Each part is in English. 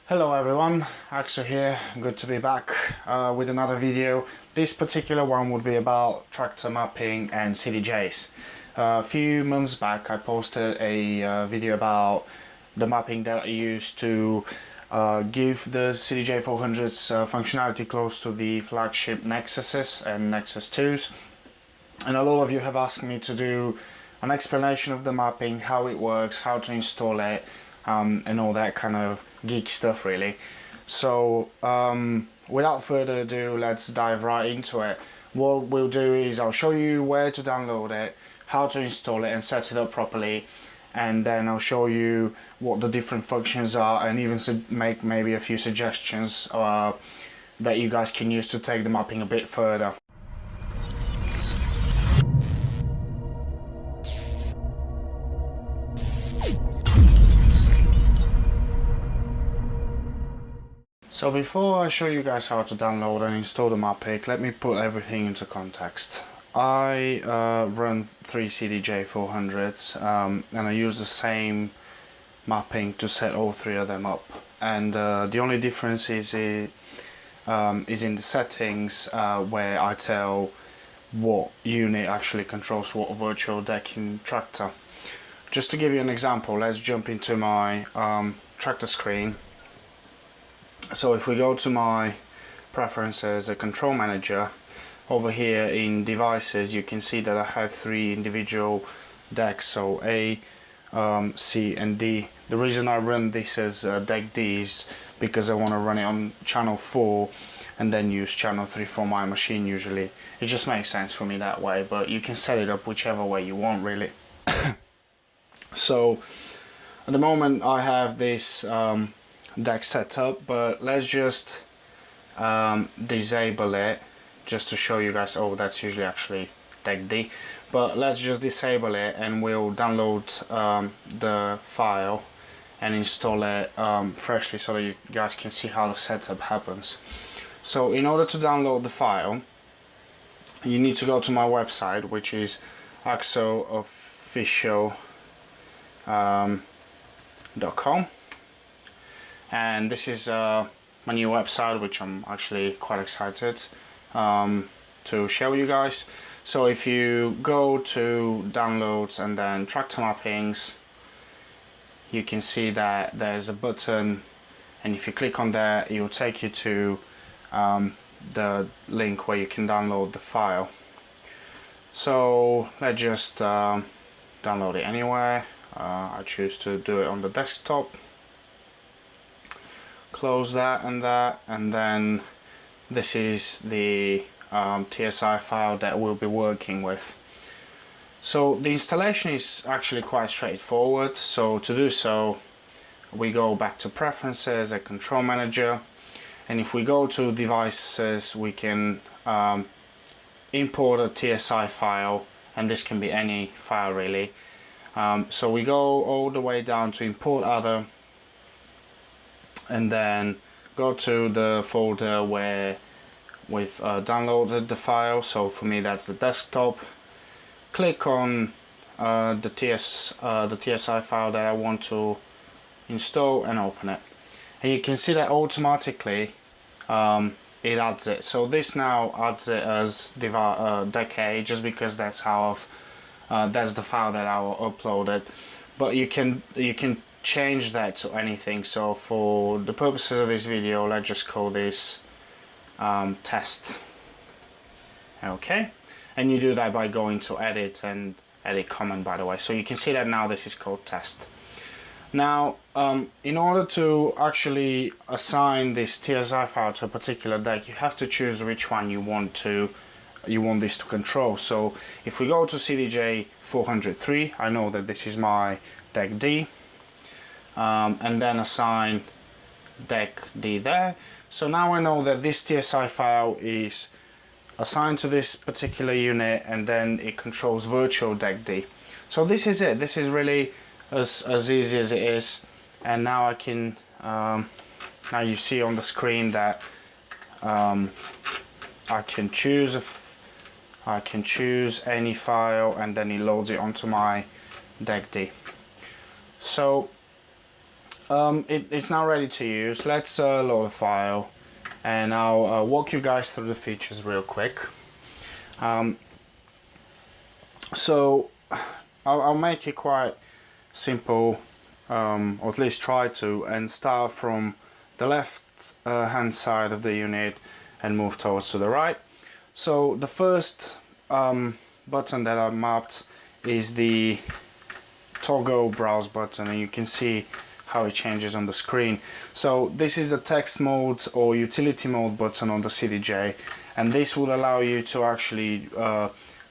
Hello everyone, AKSO here, good to be back with another video. This particular one would be about tractor mapping and CDJs. A few months back I posted a video about the mapping that I used to give the CDJ 400's functionality close to the flagship Nexuses and Nexus 2s. And a lot of you have asked me to do an explanation of the mapping, how it works, how to install it, and all that kind of geek stuff really. So without further ado, let's dive right into it. What we'll do is I'll show you where to download it, how to install it and set it up properly, and then I'll show you what the different functions are and even make maybe a few suggestions that you guys can use to take the mapping a bit further. So before I show you guys how to download and install the mapping, let me put everything into context. I run 3 CDJ 400s and I use the same mapping to set all 3 of them up. And the only difference is in the settings where I tell what unit actually controls what virtual deck in Traktor. Just to give you an example, let's jump into my Traktor screen. So if we go to my preferences, a control manager, over here in devices you can see that I have 3 individual decks, so A, C and D. The reason I run this as deck D is because I want to run it on channel 4 and then use channel 3 for my machine usually. It just makes sense for me that way, but you can set it up whichever way you want really. So at the moment I have this deck set up, but let's just disable it just to show you guys. Oh, that's usually actually deck D, but let's just disable it and we'll download the file and install it freshly so that you guys can see how the setup happens. So in order to download the file, you need to go to my website, which is AKSOofficial.com. And this is my new website, which I'm actually quite excited to share with you guys. So if you go to downloads and then tractor mappings, you can see that there's a button, and if you click on there it will take you to the link where you can download the file. So let's just download it anywhere. I choose to do it on the desktop. Close that, and then this is the TSI file that we'll be working with. So the installation is actually quite straightforward. So to do so, we go back to preferences, a control manager, and if we go to devices we can import a TSI file, and this can be any file really. So we go all the way down to import other, and then go to the folder where we've downloaded the file. So for me that's the desktop. Click on the TSI file that I want to install and open it, and you can see that automatically it adds it. So this now adds it as deck A, just because that's how that's the file that I will upload it. But you can change that to anything. So for the purposes of this video, let's just call this test. Okay, and you do that by going to edit and edit comment, by the way. So you can see that now this is called test. Now in order to actually assign this TSI file to a particular deck, you have to choose which one you want this to control. So if we go to CDJ 403, I know that this is my deck D, and then assign deck D there. So now I know that this TSI file is assigned to this particular unit, and then it controls virtual deck D. So this is it. This is really as easy as it is. And now I can now you see on the screen that I can choose any file, and then it loads it onto my deck D. So It's now ready to use. Let's load the file, and I'll walk you guys through the features real quick. So I'll make it quite simple, or at least try to, and start from the left hand side of the unit and move towards to the right. So the first button that I mapped is the toggle browse button, and you can see how it changes on the screen. So this is the text mode or utility mode button on the CDJ, and this would allow you to actually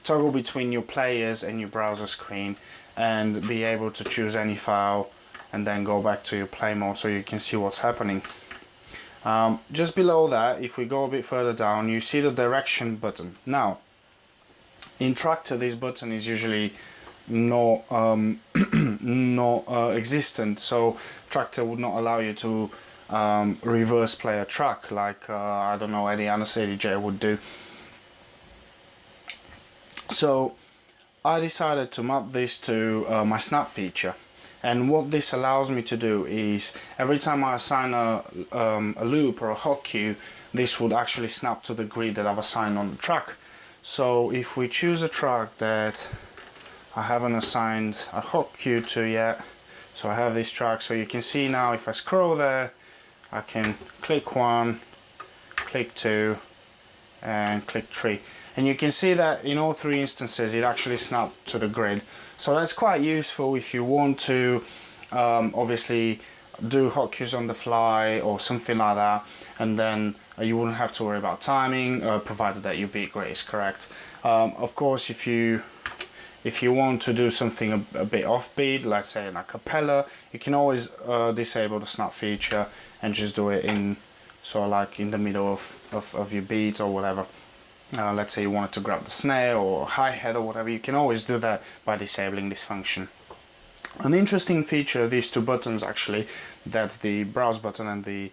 toggle between your players and your browser screen and be able to choose any file and then go back to your play mode so you can see what's happening. Just below that, if we go a bit further down, you see the direction button. Now in Traktor, this button is usually not existent, so Traktor would not allow you to reverse play a track like I don't know, any other CDJ would do. So I decided to map this to my snap feature, and what this allows me to do is every time I assign a loop or a hot cue, this would actually snap to the grid that I've assigned on the track. So if we choose a track that I haven't assigned a hot cue to yet, so I have this track, so you can see now if I scroll there, I can click 1, click 2 and click 3, and you can see that in all 3 instances it actually snapped to the grid. So that's quite useful if you want to obviously do hot cues on the fly or something like that, and then you wouldn't have to worry about timing, provided that your beat rate is correct. Of course, if you want to do something a bit offbeat, let's say an acapella, you can always disable the snap feature and just do it in sort of like in the middle of your beat or whatever. Let's say you wanted to grab the snare or hi-hat or whatever, you can always do that by disabling this function. An interesting feature of these 2 buttons, actually, that's the browse button and the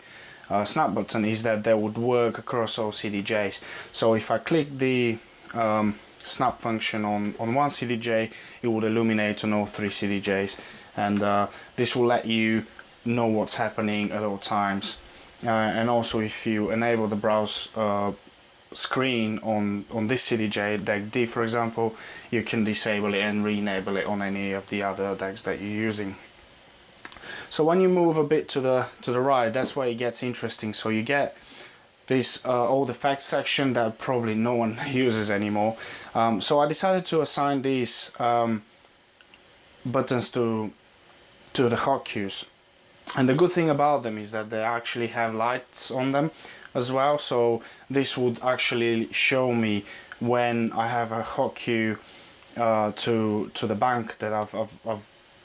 snap button, is that they would work across all CDJs. So if I click the snap function on one CDJ, it would illuminate on all 3 CDJs, and this will let you know what's happening at all times. And also, if you enable the browse screen on this CDJ, deck D for example, you can disable it and re-enable it on any of the other decks that you're using. So when you move a bit to the right, that's where it gets interesting. So you get this old effects section that probably no one uses anymore. So I decided to assign these buttons to the hot cues, and the good thing about them is that they actually have lights on them as well. So this would actually show me when I have a hot cue to the bank that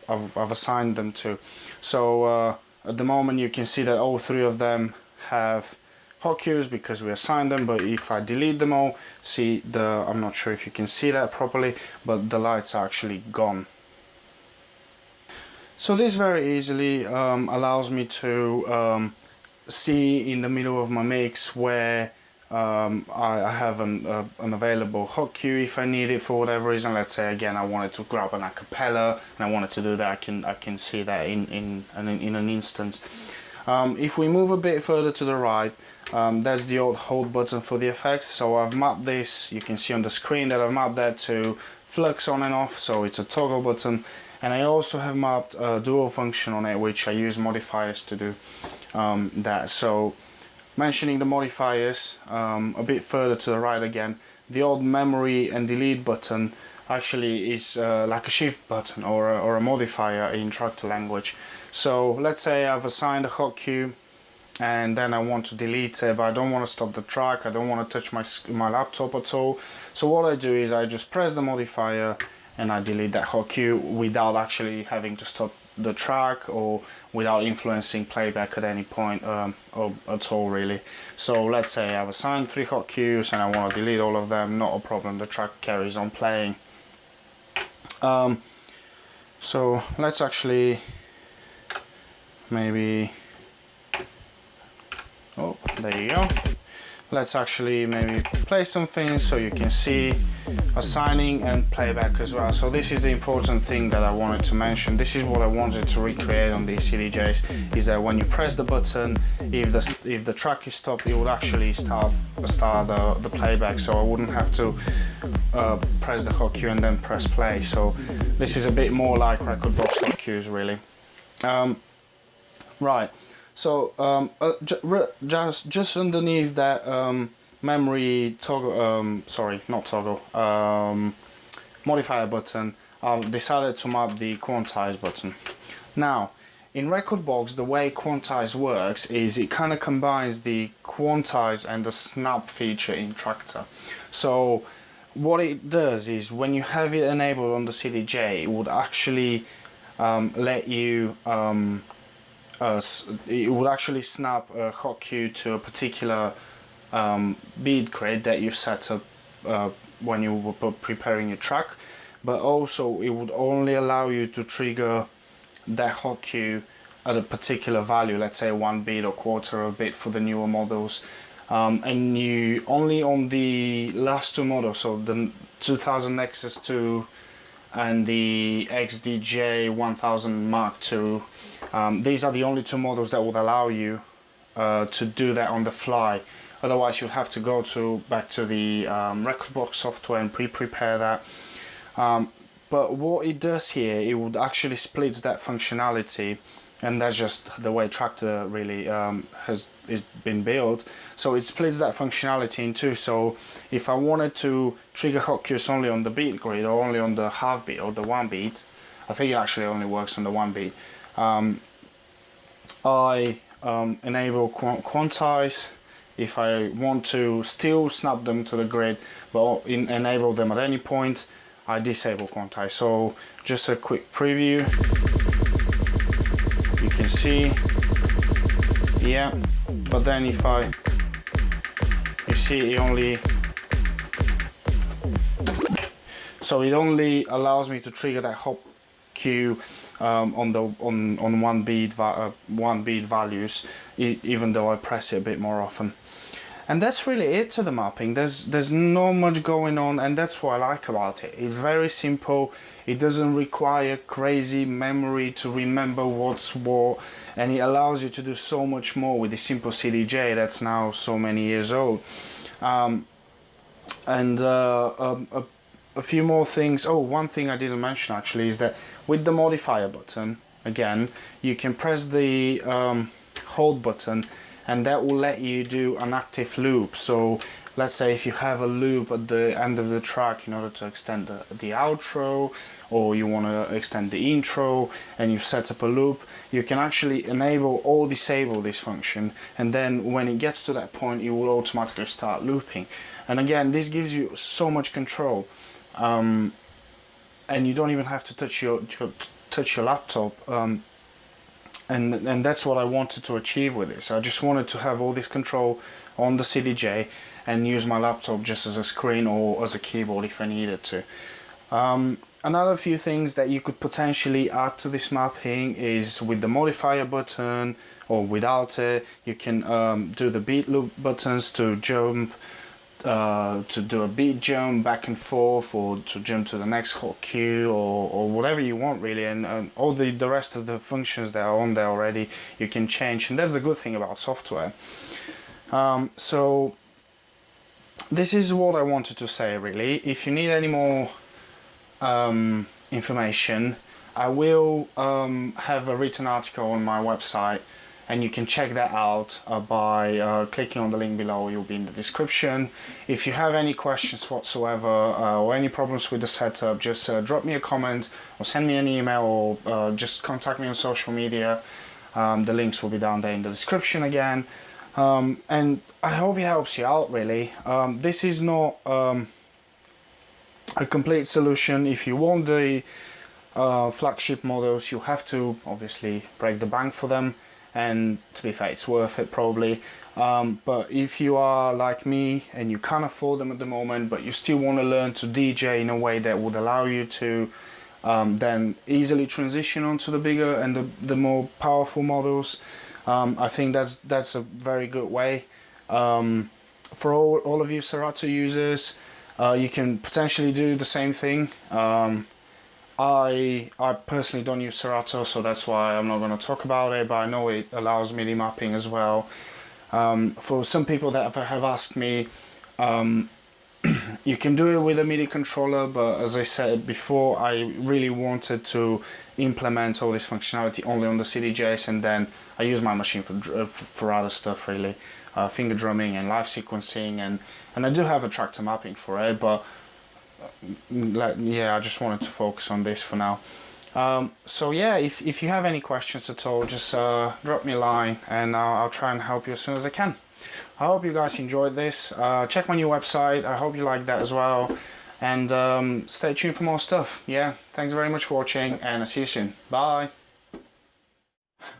I've assigned them to. So at the moment you can see that all 3 of them have hot cues because we assigned them, but if I delete them all, see I'm not sure if you can see that properly, but the lights are actually gone. So this very easily allows me to see in the middle of my mix where I have an available hot cue if I need it for whatever reason. Let's say again I wanted to grab an acapella and I wanted to do that, I can see that in an instance. If we move a bit further to the right, there's the old hold button for the effects. So I've mapped this, you can see on the screen that I've mapped that to flux on and off, so it's a toggle button. And I also have mapped a dual function on it, which I use modifiers to do that. So mentioning the modifiers, a bit further to the right again, the old memory and delete button actually is like a shift button or a modifier in Traktor language. So let's say I've assigned a hot cue and then I want to delete it, but I don't want to stop the track, I don't want to touch my laptop at all. So what I do is I just press the modifier and I delete that hot cue without actually having to stop the track or without influencing playback at any point or at all really. So let's say I've assigned 3 hot cues and I want to delete all of them, not a problem, the track carries on playing. So let's actually maybe, oh there you go, let's actually maybe play something so you can see assigning and playback as well. So this is the important thing that I wanted to mention. This is what I wanted to recreate on these CDJs, is that when you press the button, if the track is stopped, it would actually start the playback, so I wouldn't have to press the hot cue and then press play. So this is a bit more like record box hot cues really. Right, so just underneath that memory toggle, sorry, not toggle, modifier button, I've decided to map the Quantize button. Now, in Rekordbox, the way Quantize works is it kind of combines the Quantize and the snap feature in Traktor. So what it does is when you have it enabled on the CDJ, it would actually let you it would actually snap a hot cue to a particular beat grid that you set up when you were preparing your track, but also it would only allow you to trigger that hot cue at a particular value, let's say 1 beat or quarter of a beat for the newer models, and you only on the last two models, so the 2000 Nexus 2 and the XDJ 1000 Mark II. These are the only two models that would allow you to do that on the fly. Otherwise, you'll have to go back to the Rekordbox software and prepare that. But what it does here, it would actually split that functionality, and that's just the way Traktor really is been built. So it splits that functionality in two. So if I wanted to trigger hot cues only on the beat grid or only on the half beat or the 1 beat, I think it actually only works on the 1 beat. I enable Quantize. If I want to still snap them to the grid but enable them at any point, I disable Quantize. So just a quick preview. You can see, yeah, but then if you see it only, so it only allows me to trigger that hot cue on 1 beat values, even though I press it a bit more often. And that's really it to the mapping. There's not much going on, and that's what I like about it. It's very simple. It doesn't require crazy memory to remember what's what, and it allows you to do so much more with the simple CDJ that's now so many years old. A few more things. Oh, one thing I didn't mention actually is that with the modifier button, again, you can press the hold button, and that will let you do an active loop. So let's say if you have a loop at the end of the track in order to extend the outro, or you want to extend the intro, and you've set up a loop, you can actually enable or disable this function, and then when it gets to that point, it will automatically start looping. And again, this gives you so much control, and you don't even have to touch your laptop. And that's what I wanted to achieve with this. I just wanted to have all this control on the CDJ and use my laptop just as a screen or as a keyboard if I needed to. Another few things that you could potentially add to this mapping is with the modifier button or without it. You can do the beat loop buttons to jump, to do a beat jump back and forth, or to jump to the next hot cue, or whatever you want really, and all the rest of the functions that are on there already you can change, and that's the good thing about software. So this is what I wanted to say really. If you need any more information, I will have a written article on my website, and you can check that out by clicking on the link below. You'll be in the description. If you have any questions whatsoever or any problems with the setup, just drop me a comment or send me an email, or just contact me on social media. The links will be down there in the description again. And I hope it helps you out really. This is not a complete solution. If you want the flagship models, you have to obviously break the bank for them, and to be fair, it's worth it probably. But if you are like me and you can't afford them at the moment, but you still want to learn to DJ in a way that would allow you to then easily transition onto the bigger and the more powerful models, I think that's a very good way. for all of you Serato users, you can potentially do the same thing. I personally don't use Serato, so that's why I'm not going to talk about it, but I know it allows MIDI mapping as well. For some people that have asked me, you can do it with a MIDI controller, but as I said before, I really wanted to implement all this functionality only on the CDJs, and then I use my machine for other stuff really, finger drumming and live sequencing, and I do have a Traktor mapping for it, but yeah, I just wanted to focus on this for now. So yeah, if you have any questions at all, just drop me a line and I'll try and help you as soon as I can. I hope you guys enjoyed this. Check my new website. I hope you like that as well. And stay tuned for more stuff. Yeah, thanks very much for watching, and I'll see you soon. Bye.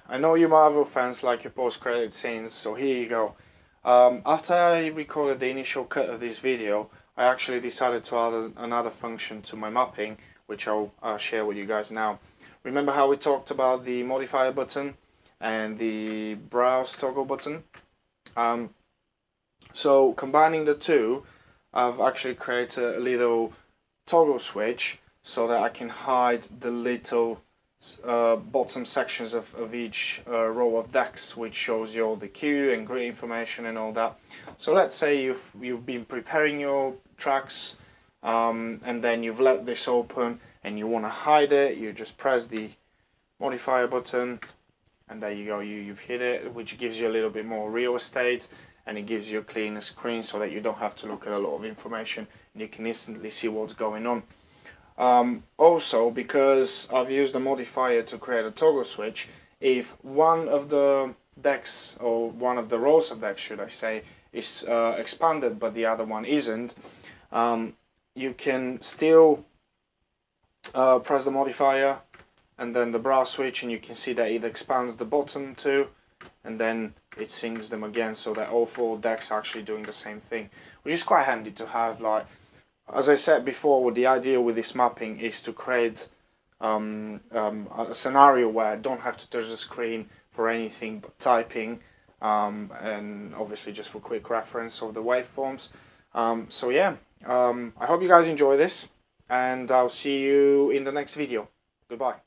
I know you Marvel fans like your post-credit scenes, so here you go. After I recorded the initial cut of this video, I actually decided to add another function to my mapping, which I'll share with you guys now. Remember how we talked about the modifier button and the browse toggle button? So combining the two, I've actually created a little toggle switch so that I can hide the little bottom sections of each row of decks, which shows you all the cue and grid information and all that. So let's say you've been preparing your tracks, and then you've let this open and you want to hide it. You just press the modifier button, and there you go, you've hit it, which gives you a little bit more real estate, and it gives you a cleaner screen so that you don't have to look at a lot of information and you can instantly see what's going on. Also, because I've used a modifier to create a toggle switch, if one of the decks, or one of the rows of decks should I say, is expanded but the other one isn't, you can still press the modifier and then the browse switch, and you can see that it expands the bottom two, and then it syncs them again so that all four decks are actually doing the same thing, which is quite handy to have. Like, as I said before, the idea with this mapping is to create a scenario where I don't have to touch the screen for anything but typing, and obviously just for quick reference of the waveforms. So yeah, I hope you guys enjoy this, and I'll see you in the next video. Goodbye.